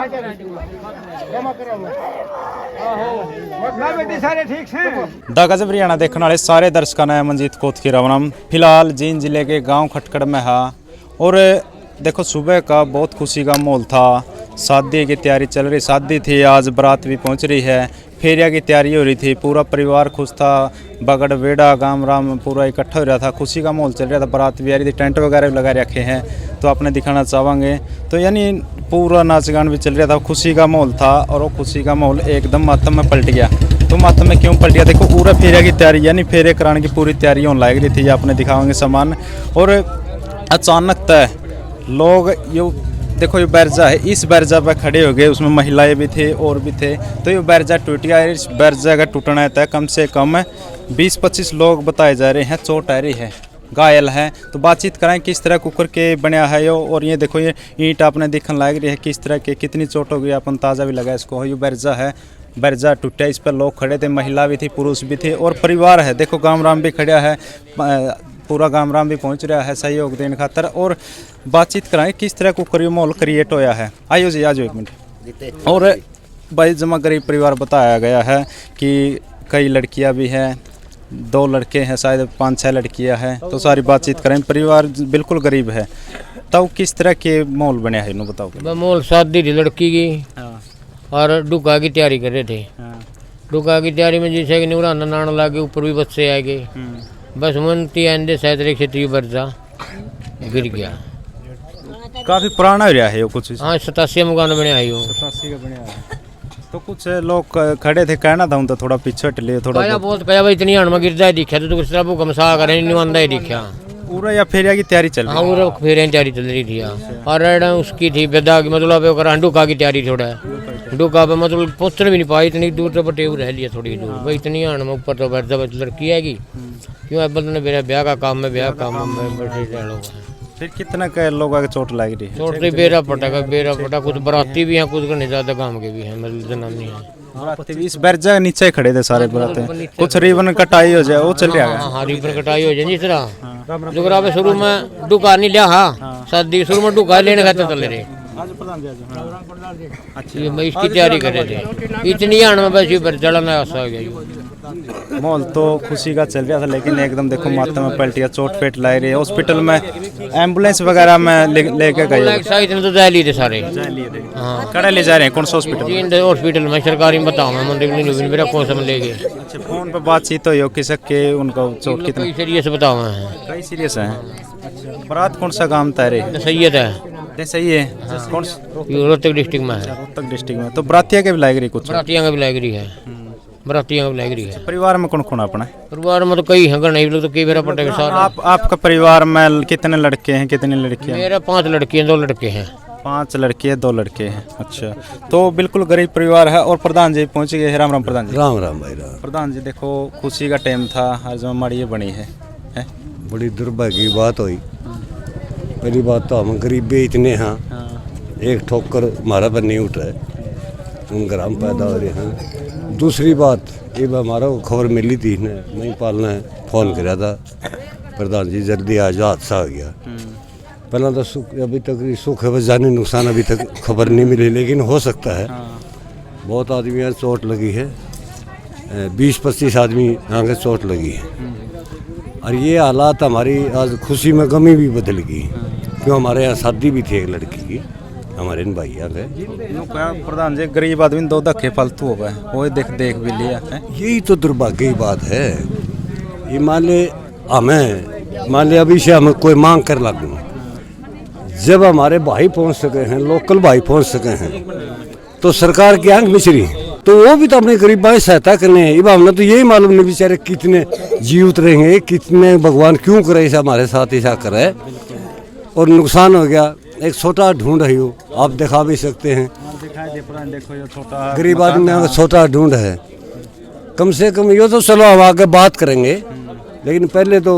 The गजब हरियाणा देखने वाले सारे दर्शकों ने मनजीत कोत की राम। फिलहाल जींद जिले के गांव खटकड़ में है और देखो सुबह का बहुत खुशी का माहौल था। शादी की तैयारी चल रही, शादी थी आज, बारात भी पहुंच रही है, फेरिया की तैयारी हो रही थी, पूरा परिवार खुश था, बगड़ वेड़ा गांव राम पूरा इकट्ठा हो रहा था, खुशी का माहौल चल रहा था, बारात भी आ रही थी, टेंट वगैरह भी लगा रखे हैं तो आपने दिखाना चाहेंगे। तो यानी पूरा नाच गान भी चल रहा था, खुशी का माहौल था और वो खुशी का माहौल एकदम मातम में पलट गया। तो मातम में क्यों पलट गया? देखो पूरा फेरिया की तैयारी यानी फेरे कराने की पूरी तैयारी होने लग रही थी, आपने दिखाओगे सामान। और अचानक तय लोग यो देखो ये बैरजा है, इस बैरजा पर खड़े हो गए, उसमें महिलाएं भी थे और भी थे। तो ये बैरजा टूट गया। इस बैरजा का टूटना है कम से कम 20-25 लोग बताए जा रहे हैं चोट आ रही है, घायल है। तो बातचीत कराएं किस तरह कुकर के बनया है यो। और ये देखो ये ईंट आपने देखने लग रही है किस तरह के, कितनी चोट हो गई, अपन ताज़ा भी लगा इसको। ये बैरजा है, बैरजा टूटा, इस पर लोग खड़े थे, महिला भी थी, पुरुष भी थे और परिवार है। देखो गामराम भी खड़ा है, पूरा गामराम भी पहुंच रहा है सहयोग देने खातर। और बातचीत कराएं किस तरह कुकर ये माहौल क्रिएट होया है। आइयो जी, आज 1 मिनट। और भाई जमा गरीब परिवार बताया गया है कि कई लड़कियां भी हैं, 2 लड़के हैं, शायद 5-6 लड़कियां हैं। तो सारी बातचीत करें, परिवार बिल्कुल गरीब है। तो किस तरह के माहौल बने है इन्हों बताओ। माहौल शादी थी लड़की की और डुका की तैयारी कर रहे थे। डुका की तैयारी में जैसे कि निवराना नाना लागे, ऊपर भी बच्चे आ गए, बस मनती आंदे शायद क्षेत्रीय बर्जा गिर गया। काफी पुराना एरिया है ये कुछ। हाँ 87 मकान बने आई हो। 87 का बने है। तो कुछ लोग खड़े थे, कहना था उनका थोड़ा पीछे हट ले थोड़ा बहुत कहा भाई इतनी हण में गिरता है दिखा तो किस तरह भूकंप सा करे निवंदा ही दिखा। पूरा या फेरिया की तैयारी चल रही है? हाँ पूरा फेरिया की तैयारी चल रही थी। और उसकी थी बेदा की मतलब डुका की तैयारी थोड़ा डुका पे मतलब पहुंचने भी नहीं पाई, इतनी दूर तो बटे रह लिया थोड़ी दूर भाई, इतनी हण में ऊपर तो बैठ लड़की आएगी क्यों अब मेरा ब्याह का काम में ब्याह काम में बैठे लोग। फिर कितना के लोगों की चोट लग रही है? चोट तो बेरा पटा कुछ बराती भी हैं, कुछ नहीं ज्यादा काम के भी हैं, मतलब जनानी है। इस बैरजा नीचे खड़े थे सारे बराते, कुछ रिबन कटाई हो जाए वो चल रहा है। हाँ रिबन कटाई हो जाए जिस तरह जुगरा पे शुरू में डुका नहीं लिया। हाँ शादी शुरू में डुका लेने खाते चले रहे। अच्छा मैं इसकी तैयारी कर रहे थे, इतनी हण में बस जड़ना ऐसा हो गया। माहौल तो खुशी का चल रहा था लेकिन एकदम देखो माथा में पलट गया, चोट पेट लाई रही है। हॉस्पिटल में एम्बुलेंस वगैरह में लेके गए तो जा लिए थे सारे। हाँ कड़ा ले जा रहे हैं? कौन सा हॉस्पिटल? हॉस्पिटल में सरकारी में बताओ मैं मेरा कौन सा ले गए। अच्छा फोन पर बातचीत हो किसक के उनको चोट कितनी सीरियस बताओ है? कई सीरियस है। बारात कौन सा गांव तय रही? सैयद है। सही है। कौन रोहतक डिस्ट्रिक्ट में है। रोहतक डिस्ट्रिक्ट में। तो बरातिया के भी लाग रही? कुछ बरातिया का भी लाग रही है, बरातियां भी लग रही है। परिवार में कौन कौन अपना? परिवार में तो कई हैं, नहीं लोग तो कई मेरा पटेगा सारा। आपका परिवार में कितने लड़के हैं, कितनी लड़कियां? मेरा 5 लड़के हैं, 2 लड़के हैं। 5 लड़के हैं, 2 लड़के हैं। अच्छा तो बिल्कुल गरीब परिवार है। और प्रधान जी पहुंच गए। राम राम प्रधान जी। राम राम भाई राम। प्रधान जी देखो खुशी का टाइम था, हर जगह माड़ी बनी है। बड़ी दुर्भाग्य की बात हुई। पहली बात तो हम गरीबे इतने हैं, एक ठोकर हमारा पर नहीं उठ रहा है, हम ग्राम पैदा हो रहे हैं। दूसरी बात ये हमारा खबर मिली थी, नहीं पालना है, फ़ोन कराया था प्रधान जी जल्दी आज हादसा हो गया। पहला तो सुख अभी तक सुख है, जाने नुकसान अभी तक खबर नहीं मिली, लेकिन हो सकता है। बहुत आदमी चोट लगी है, 20-25 आदमी आगे चोट लगी है। और ये हालात हमारी आज खुशी में गमी भी बदल गई, क्यों हमारे यहाँ शादी भी थी एक लड़की की, हमारे इन भैया के। प्रधान जी गरीब आदमी 2 धक्के फालतू हो गए, वो देख भी लिया है। यही तो दुर्भाग्य की बात है। ये मान ले अभी से हमें कोई मांग कर लागू, जब हमारे भाई पहुंच सके हैं, लोकल भाई पहुंच सके हैं, तो सरकार की आंख मिचरी, तो वो भी तो अपने गरीब भाई सहायता करने हैं। अब हमने तो यही मालूम नहीं बेचारे कितने जीवित रहेंगे, कितने भगवान क्यों करे ऐसा हमारे साथ ऐसा करे। और नुकसान हो गया, एक छोटा ढूंढ है, वो आप दिखा भी सकते हैं, गरीब आदमी में छोटा ढूंढ है। कम से कम ये तो चलो हम आगे बात करेंगे, लेकिन पहले तो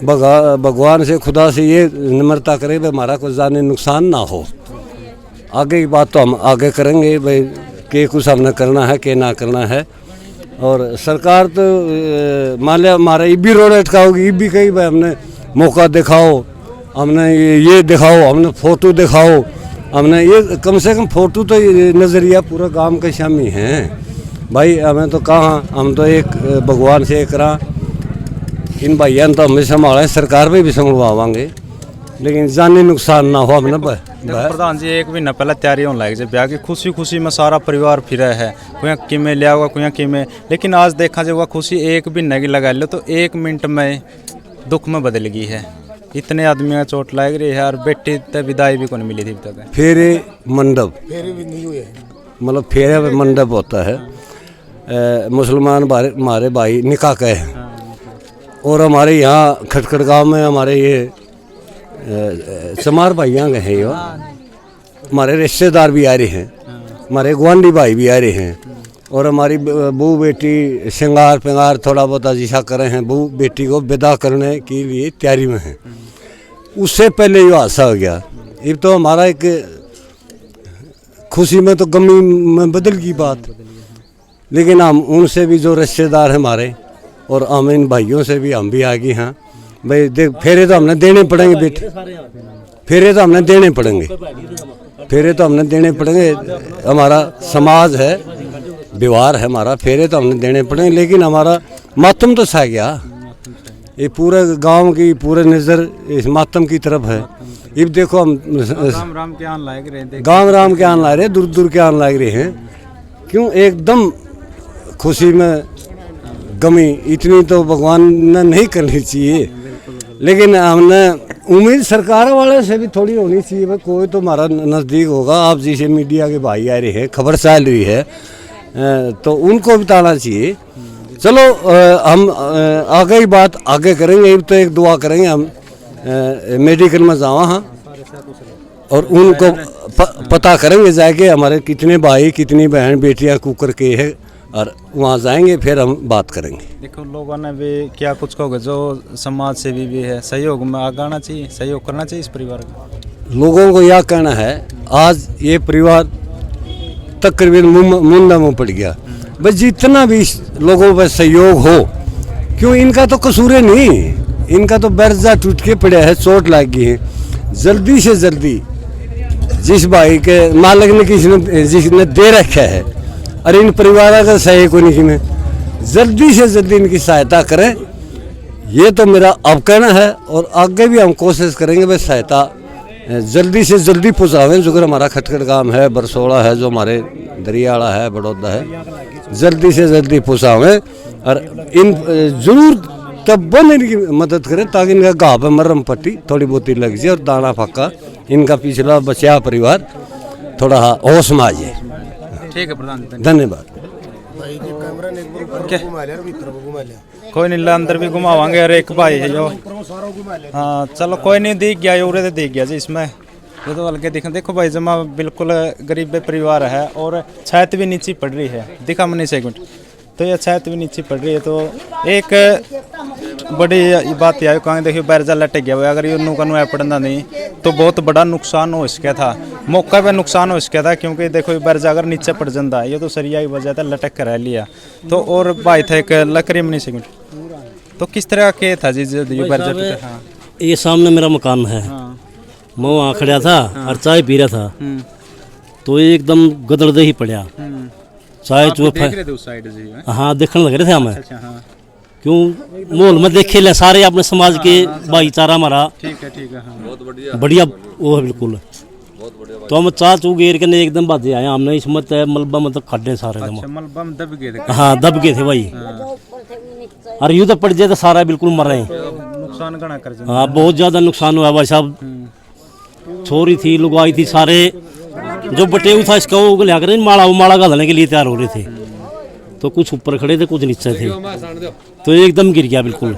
भगवान से खुदा से ये निम्रता करें भाई हमारा कुछ जाने नुकसान ना हो। आगे की बात तो हम आगे करेंगे भाई के कुछ हमने करना है के ना करना है। और सरकार तो मान लिया हमारा ये भी रोड अटकाओगी, ये भी कही भाई हमने मौका दिखाओ, हमने ये दिखाओ, हमने फोटो दिखाओ, हमने ये कम से कम फोटो तो ये नज़रिया पूरा गांव के शामी है भाई। हमें तो कहाँ, हम तो एक भगवान से एक रहा, इन भाइयों ने तो हमें संभाला, सरकार में भी संभलवावांगे, लेकिन जानी नुकसान ना हो। हमने प्रधान जी एक महीना पहले तैयारी होने लग जाए ब्याह की, खुशी खुशी में सारा परिवार फिर है, कोई किमें लिया हुआ कोई किमें, लेकिन आज देखा जाए खुशी एक महीने की लगा लो तो 1 मिनट में दुख में बदल गई है। इतने आदमी का चोट लग रही है और बेटी तो विदाई भी कौन मिली थी अभी तक। फेरे मंडप, मतलब फेरे मंडप होता है, मुसलमान हमारे भाई निकाह का है, और हमारे यहाँ खटखड़ गाँव में हमारे ये चमार भाइयाँ गए हैं, यो हमारे रिश्तेदार भी आ रहे हैं, हमारे गुआंढी भाई भी आ रहे हैं, और हमारी बहू बेटी श्रृंगार पिंगार थोड़ा बहुत जिसा करे हैं, बहू बेटी को विदा करने के लिए तैयारी में है। उससे पहले ये हादसा हो गया। अब तो हमारा एक खुशी में तो गमी में बदल गई बात, लेकिन हम उनसे भी जो रिश्तेदार हैं हमारे, और हम इन भाइयों से भी हम भी आगे हैं भाई। देख फेरे तो हमने देने पड़ेंगे बेटे, फेरे तो हमने देने पड़ेंगे, फेरे तो हमने देने पड़ेंगे। हमारा समाज है, व्यवहार है हमारा, फेरे तो हमने देने पड़ेंगे, लेकिन हमारा मातम तो सा गया। ये पूरे गांव की पूरे नज़र इस मातम की तरफ है। अब देखो हम राम राम के आन लायक रहे, गाँव राम के आन ला रहे, दूर दूर के आन लाग रहे हैं। क्यों एकदम खुशी में गमी इतनी तो भगवान ने नहीं करनी चाहिए, लेकिन हमने उम्मीद सरकार वाले से भी थोड़ी होनी चाहिए भाई, कोई तो हमारा नज़दीक होगा। आप जैसे मीडिया के भाई आ रहे हैं, खबर चल रही है, तो उनको बताना चाहिए। चलो हम आगे ही बात आगे करेंगे। अब तो एक दुआ करेंगे, हम मेडिकल में जावा हाँ, और उनको पता करेंगे जाके हमारे कितने भाई कितनी बहन बेटियां कुकर के है, और वहाँ जाएंगे फिर हम बात करेंगे। देखो लोगों ने भी क्या कुछ कहोगे, जो समाज सेवी भी है, सहयोग में आगे आना चाहिए, सहयोग करना चाहिए इस परिवार का। लोगों को यह कहना है, आज ये परिवार तकरीबन मुंडा में पड़ गया, बस जितना भी लोगों पर सहयोग हो, क्यों इनका तो कसूर है नहीं, इनका तो बर्जा टूट के पड़ा है, चोट लग गई है। जल्दी से जल्दी जिस भाई के मालिक ने जिसने दे रखा है, और इन परिवारों का सहयोग होने की में जल्दी से जल्दी इनकी सहायता करें, ये तो मेरा अब कहना है। और आगे भी हम कोशिश करेंगे भाई सहायता जल्दी से जल्दी पहुँचावें। जो हमारा खटखड़ गांव है, बरसोड़ा है, जो हमारे दरियाला है, बड़ौदा है, जल्दी से जल्दी पहुँचावें, और इन जरूर तब बन इनकी मदद करें ताकि इनका गाँव पर मरम पट्टी थोड़ी बहुत लग जाए, और दाना फक्का इनका पिछला बचा परिवार थोड़ा होश में आ जाए। ठीक है प्रधान जी, धन्यवाद। कोई नहीं, अंदर भी घुमावांगे। और एक भाई है जो, हाँ चलो कोई नहीं, दिख गया उरे तो दिख गया जी इसमें, ये तो हल्के दिखा। देखो भाई जमा बिल्कुल गरीब परिवार है, और छत भी नीचे पड़ रही है, दिखा मैंने सेकंड, तो ये छत भी नीचे पड़ रही है। तो एक बड़ी बात यह कहें, देखिए बैरजा लट गया हुआ, अगर ये नूका पड़ना नहीं तो बहुत बड़ा नुकसान हो इसका था, मौका पे नुकसान हो इसका था, क्योंकि देखो ये बैरजा अगर नीचे पड़ जाता, ये तो सरिया की वजह था लटक कर रह लिया। तो और भाई था एक लकड़ी में नहीं सेकंड, तो किस तरह के था जी ये बैरजा टूटा? हाँ। ये सामने मेरा मकान है, मैं वहाँ खड़ा था और चाय पी रहा था, तो एकदम गदड़दे ही पड़ा चाय चुप है। हाँ देखने लग रहे थे हमें। अच्छा, हाँ। क्यों माहौल में देखे ले सारे अपने समाज के भाईचारा हमारा ठीक है, हाँ। बढ़िया वो है बिल्कुल। तो हम चाह चू गेर के ने एकदम बाजे आए हमने, इस मत मलबा मतलब खड्डे सारे। अच्छा, मलबा में दब गए थे। हाँ दब गए थे भाई, और यूँ तो पड़ जाए तो सारा बिल्कुल मर रहे हैं, नुकसान घना कर। हाँ बहुत ज्यादा नुकसान हुआ भाई साहब। छोरी थी, लुगाई थी, सारे जो बटेऊ था इसका वो लिया कर माला घालने के लिए तैयार हो रहे थे, तो कुछ ऊपर खड़े थे कुछ नीचे थे, तो एकदम गिर गया बिल्कुल।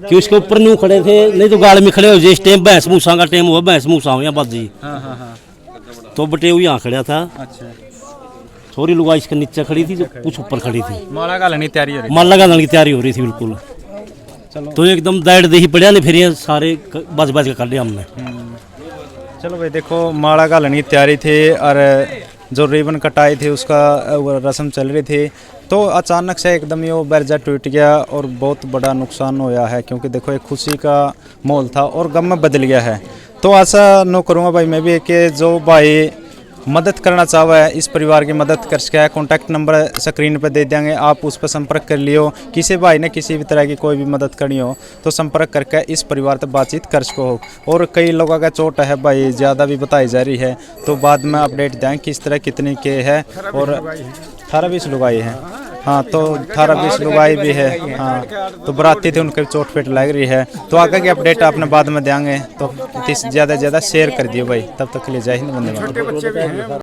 कि उसके ऊपर न्यू खड़े थे, नहीं तो गाड़ में खड़े हो जाए, टाइम भैंस मूसा का टाइम हुआ, भैंस मूसा हो या बाजी, तो बटेऊ यहाँ खड़ा था। अच्छा, छोरी लुगाई इसके नीचे खड़ी थी, जो कुछ ऊपर खड़ी थी, माला घालने की तैयारी हो रही, माला घालने की तैयारी हो रही थी बिल्कुल। तो एकदम दाड़ दे ही पड़ा नहीं, फिर ये सारे बच के कर लिया हमने। चलो भाई देखो माला घालने की तैयारी थी, और जो रिबन कटाई थी उसका रस्म चल रही थी, तो अचानक से एकदम ये बैरजा टूट गया और बहुत बड़ा नुकसान होया है। क्योंकि देखो एक खुशी का माहौल था और गम में बदल गया है। तो ऐसा नो करूँगा भाई मैं भी कि जो भाई मदद करना चाहवा है इस परिवार की मदद कर सके, कॉन्टैक्ट नंबर स्क्रीन पर दे देंगे, आप उस पर संपर्क कर लियो। किसी भाई ने किसी भी तरह की कोई भी मदद करनी हो तो संपर्क करके इस परिवार तक बातचीत कर सको। और कई लोगों का चोट है भाई, ज़्यादा भी बताई जा रही है, तो बाद में अपडेट दें किस तरह कितनी के है। और 18-20 लुगाई है, हाँ तो 18-20 लुगाई भी है, हाँ तो बराती थे उनके चोट पेट लग रही है। तो आगे की अपडेट आपने बाद में देंगे, तो ज़्यादा से ज़्यादा शेयर कर दियो भाई। तब तक के लिए जय हिंद, वंदे मातरम।